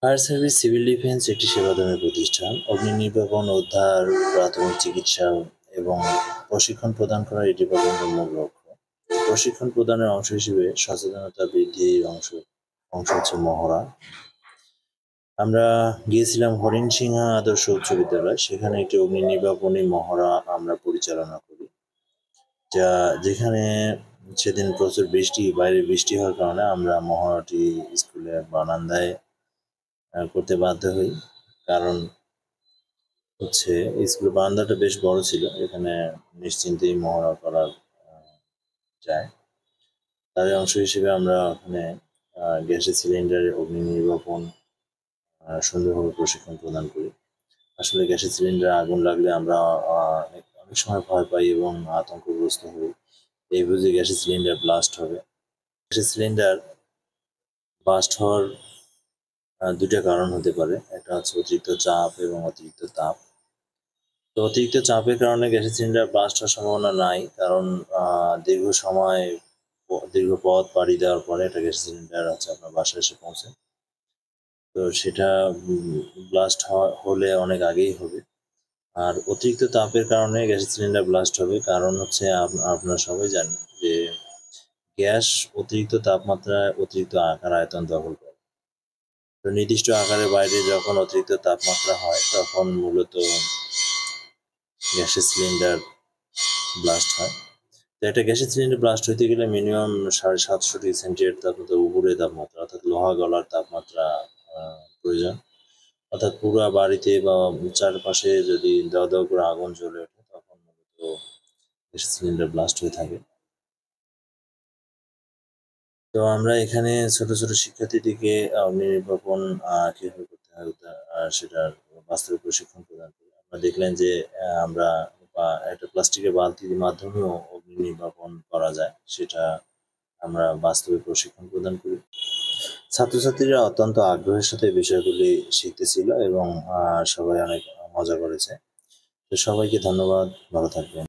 Fire service civil defence একটি সেবাদানের প্রতিষ্ঠান। অগ্নি নির্বাপন, উদ্ধার, প্রাথমিক চিকিৎসা এবং প্রশিক্ষণ প্রদান করা এই ডিপার্টমেন্টের মূল লক্ষ্য। প্রশিক্ষণ প্রদানের অংশ হিসেবে সচেতনতা বৃদ্ধির অংশ হচ্ছে মহড়া। আমরা গিয়েছিলাম হরিণসিংহা আদর্শ উচ্চ বিদ্যালয়, সেখানে একটি অগ্নি নির্বাপনী মহড়া আমরা পরিচালনা করি, যেখানে সেদিন প্রচুর বাইরে বৃষ্টি হওয়ার কারণে আমরা মহড়াটি স্কুলের বারান্দায় করতে বাধ্য হই। কারণ হচ্ছে স্কুলের বারান্দাটা বেশ বড় ছিল, এখানে নিশ্চিন্তেই মহড়া করা যায়। তারই অংশ হিসেবে আমরা ওখানে গ্যাসের সিলিন্ডারে অগ্নি নির্বাপন সুন্দরভাবে প্রশিক্ষণ প্রদান করি। আসলে গ্যাসের সিলিন্ডারে আগুন লাগলে আমরা অনেক সময় ভয় পাই এবং আতঙ্কগ্রস্ত হই। এই বুঝে গ্যাসের সিলিন্ডার ব্লাস্ট হবে। গ্যাসের সিলিন্ডার ব্লাস্ট হওয়ার দুইটা কারণ হতে পারে। একটা হচ্ছে অতিরিক্ত চাপ এবং অতিরিক্ত তাপ। তো অতিরিক্ত চাপের কারণে গ্যাসের সিলিন্ডার ব্লাস্ট হওয়ার সম্ভাবনা নাই, কারণ দীর্ঘ পথ পাড়ি দেওয়ার পরে একটা গ্যাসের সিলিন্ডার হচ্ছে আপনার বাসায় এসে পৌঁছে। তো সেটা ব্লাস্ট হলে অনেক আগেই হবে। আর অতিরিক্ত তাপের কারণে গ্যাসের সিলিন্ডার ব্লাস্ট হবে, কারণ হচ্ছে আপনারা সবাই জানেন যে গ্যাস অতিরিক্ত তাপমাত্রায় অতিরিক্ত আকার আয়তন দখল করে। তো নির্দিষ্ট আকারের বাইরে যখন অতিরিক্ত তাপমাত্রা হয় তখন মূলত গ্যাসের সিলিন্ডার ব্লাস্ট হয়। তো একটা গ্যাসের সিলিন্ডার ব্লাস্ট হইতে গেলে মিনিমাম 750 ডিগ্রি সেন্টিগ্রেড তাপমাত্রা, উপরে তাপমাত্রা অর্থাৎ লোহা গলার তাপমাত্রা প্রয়োজন। অর্থাৎ পুরো বাড়িতে বা চারপাশে যদি দাও দাও করে আগুন জ্বলে ওঠে তখন মূলত গ্যাসের সিলিন্ডার ব্লাস্ট হয়ে থাকে। তো আমরা এখানে ছোট ছোট শিক্ষার্থীদেরকে অগ্নি নির্বাপন কিভাবে করতে হয় সেটার বাস্তবে প্রশিক্ষণ প্রদান করি। আপনারা দেখলেন যে আমরা একটা প্লাস্টিকের বালতির মাধ্যমেও অগ্নি নির্বাপন করা যায়, সেটা আমরা বাস্তবে প্রশিক্ষণ প্রদান করি। ছাত্রছাত্রীরা অত্যন্ত আগ্রহের সাথে বিষয়গুলি শিখতেছিল এবং সবাই অনেক মজা করেছে। তো সবাইকে ধন্যবাদ, ভালো থাকবেন।